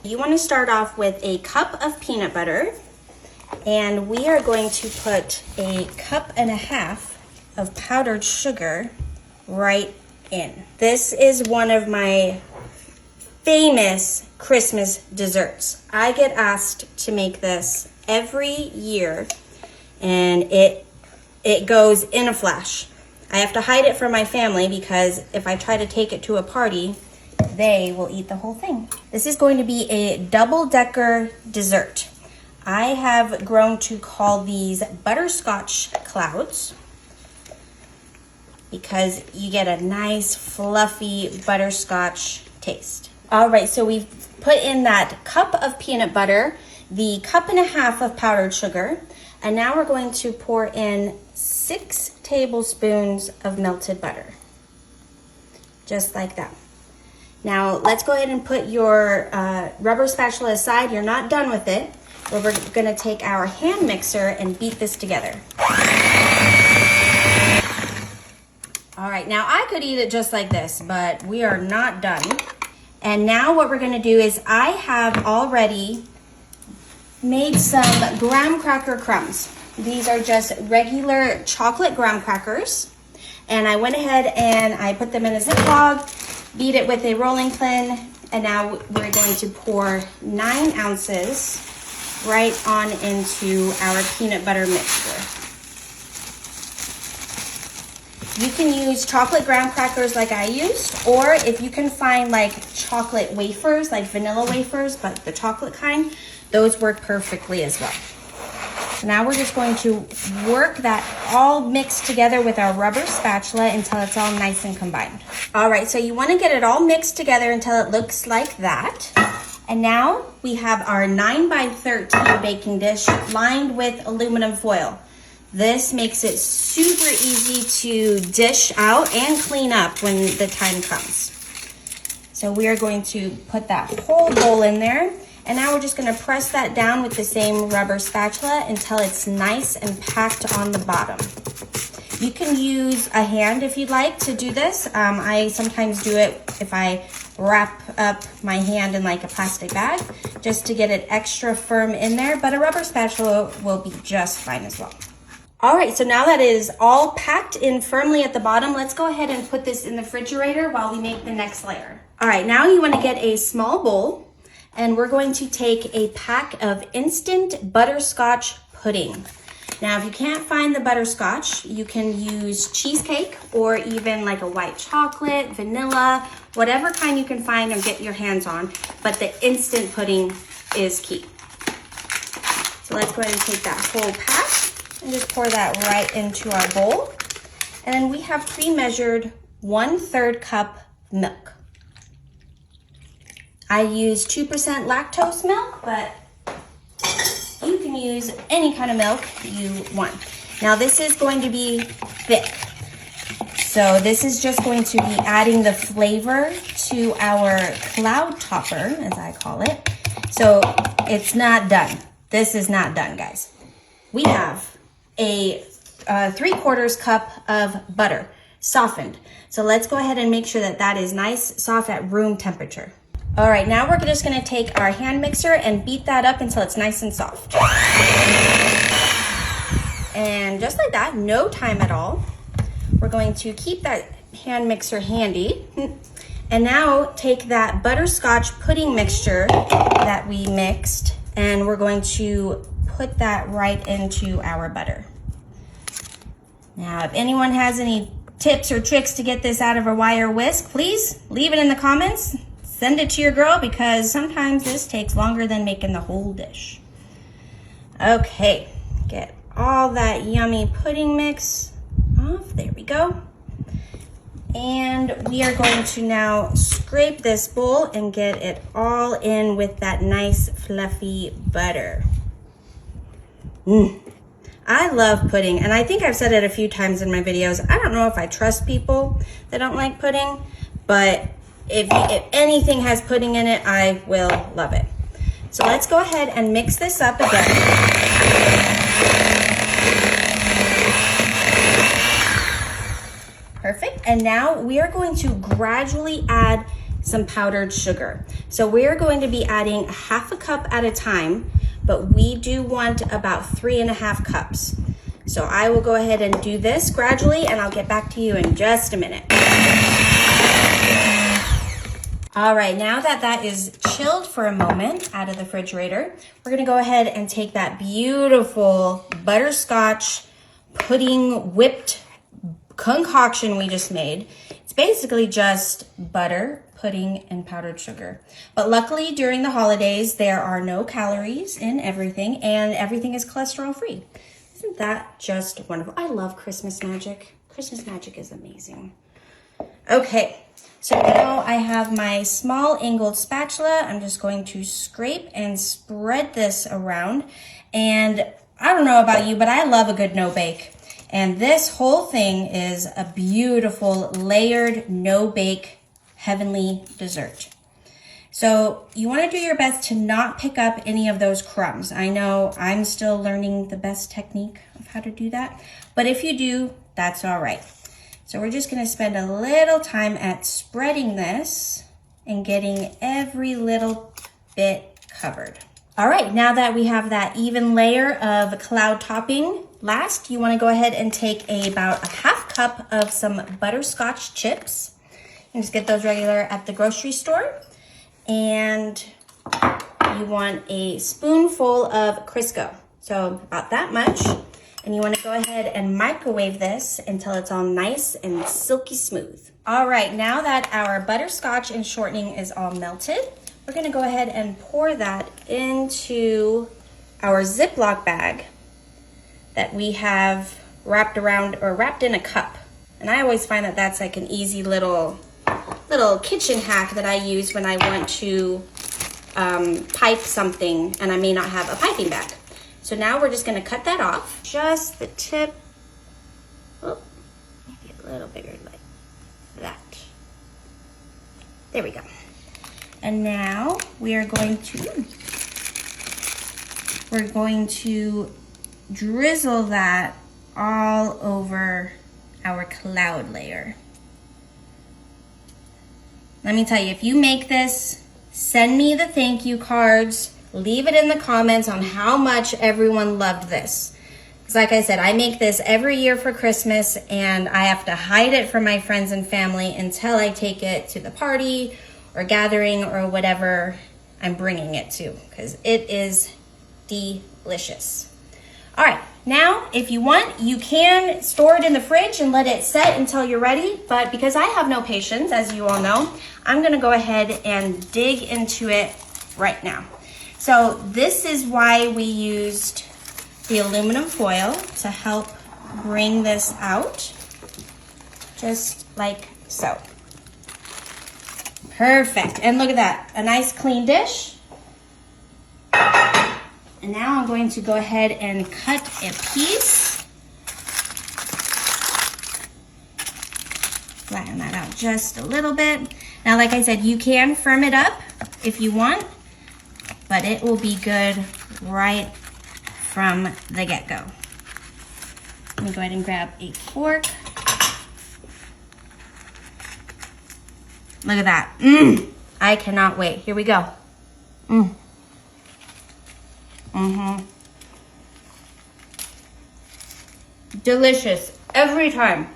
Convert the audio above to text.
You want to start off with a cup of peanut butter, and we are going to put a cup and a half of powdered sugar right in. This is one of my famous Christmas desserts. I get asked to make this every year, and it goes in a flash. I have to hide it from my family because if I try to take it to a party, they will eat the whole thing. This is going to be a double-decker dessert. I have grown to call these butterscotch clouds because you get a nice fluffy butterscotch taste. All right, so we've put in that cup of peanut butter, the cup and a half of powdered sugar, and now we're going to pour in 6 tablespoons of melted butter. Just like that. Now let's go ahead and put your rubber spatula aside. You're not done with it. We're gonna take our hand mixer and beat this together. All right, now I could eat it just like this, but we are not done. And now what we're gonna do is I have already made some graham cracker crumbs. These are just regular chocolate graham crackers. And I went ahead and I put them in a Ziploc, beat it with a rolling pin, and now we're going to pour 9 ounces right on into our peanut butter mixture. You can use chocolate graham crackers like I used, or if you can find like chocolate wafers, like vanilla wafers, but the chocolate kind, those work perfectly as well. So now we're just going to work that all mixed together with our rubber spatula until it's all nice and combined. All right, so you want to get it all mixed together until it looks like that. And now we have our 9x13 baking dish lined with aluminum foil. This makes it super easy to dish out and clean up when the time comes. So we are going to put that whole bowl in there. And now we're just gonna press that down with the same rubber spatula until it's nice and packed on the bottom. You can use a hand if you'd like to do this. I sometimes do it if I wrap up my hand in like a plastic bag, just to get it extra firm in there, but a rubber spatula will be just fine as well. All right, so now that it is all packed in firmly at the bottom, let's go ahead and put this in the refrigerator while we make the next layer. All right, now you wanna get a small bowl, and we're going to take a pack of instant butterscotch pudding. Now, if you can't find the butterscotch, you can use cheesecake or even like a white chocolate, vanilla, whatever kind you can find and get your hands on, but the instant pudding is key. So let's go ahead and take that whole pack and just pour that right into our bowl. And then we have pre-measured 1/3 cup milk. I use 2% lactose milk, but you can use any kind of milk you want. Now this is going to be thick. So this is just going to be adding the flavor to our cloud topper, as I call it. So it's not done. This is not done, guys. We have a 3/4 cup of butter, softened. So let's go ahead and make sure that that is nice, soft at room temperature. All right, now we're just gonna take our hand mixer and beat that up until it's nice and soft. And just like that, no time at all, we're going to keep that hand mixer handy. And now take that butterscotch pudding mixture that we mixed, and we're going to put that right into our butter. Now, if anyone has any tips or tricks to get this out of a wire whisk, please leave it in the comments. Send it to your girl because sometimes this takes longer than making the whole dish. Okay, get all that yummy pudding mix off. There we go. And we are going to now scrape this bowl and get it all in with that nice fluffy butter. I love pudding, and I think I've said it a few times in my videos. I don't know if I trust people that don't like pudding, but if anything has pudding in it, I will love it. So let's go ahead and mix this up again. Perfect. And now we are going to gradually add some powdered sugar. So we're going to be adding 1/2 cup at a time, but we do want about 3.5 cups. So I will go ahead and do this gradually, and I'll get back to you in just a minute. All right, now that that is chilled for a moment out of the refrigerator, we're gonna go ahead and take that beautiful butterscotch pudding whipped concoction we just made. It's basically just butter, pudding, and powdered sugar. But luckily during the holidays, there are no calories in everything, and everything is cholesterol free. Isn't that just wonderful? I love Christmas magic. Christmas magic is amazing. Okay. So now I have my small angled spatula. I'm just going to scrape and spread this around. And I don't know about you, but I love a good no-bake. And this whole thing is a beautiful layered no-bake heavenly dessert. So you want to do your best to not pick up any of those crumbs. I know I'm still learning the best technique of how to do that, but if you do, that's all right. So we're just gonna spend a little time at spreading this and getting every little bit covered. All right, now that we have that even layer of cloud topping, last you wanna go ahead and take about 1/2 cup of some butterscotch chips. You just get those regular at the grocery store. And you want a spoonful of Crisco. So about that much. And you want to go ahead and microwave this until it's all nice and silky smooth. All right, now that our butterscotch and shortening is all melted, we're gonna go ahead and pour that into our Ziploc bag that we have wrapped around or wrapped in a cup. And I always find that that's like an easy little kitchen hack that I use when I want to pipe something and I may not have a piping bag. So now we're just gonna cut that off. Just the tip, oh, maybe a little bigger like that. There we go. And now we're going to drizzle that all over our cloud layer. Let me tell you, if you make this, send me the thank you cards. Leave it in the comments on how much everyone loved this. Because like I said, I make this every year for Christmas and I have to hide it from my friends and family until I take it to the party or gathering or whatever I'm bringing it to, because it is delicious. All right, now if you want, you can store it in the fridge and let it set until you're ready. But because I have no patience, as you all know, I'm gonna go ahead and dig into it right now. So this is why we used the aluminum foil to help bring this out, just like so. Perfect, and look at that, a nice clean dish. And now I'm going to go ahead and cut a piece. Flatten that out just a little bit. Now, like I said, you can firm it up if you want, but it will be good right from the get-go. Let me go ahead and grab a fork. Look at that. I cannot wait. Here we go. Delicious every time.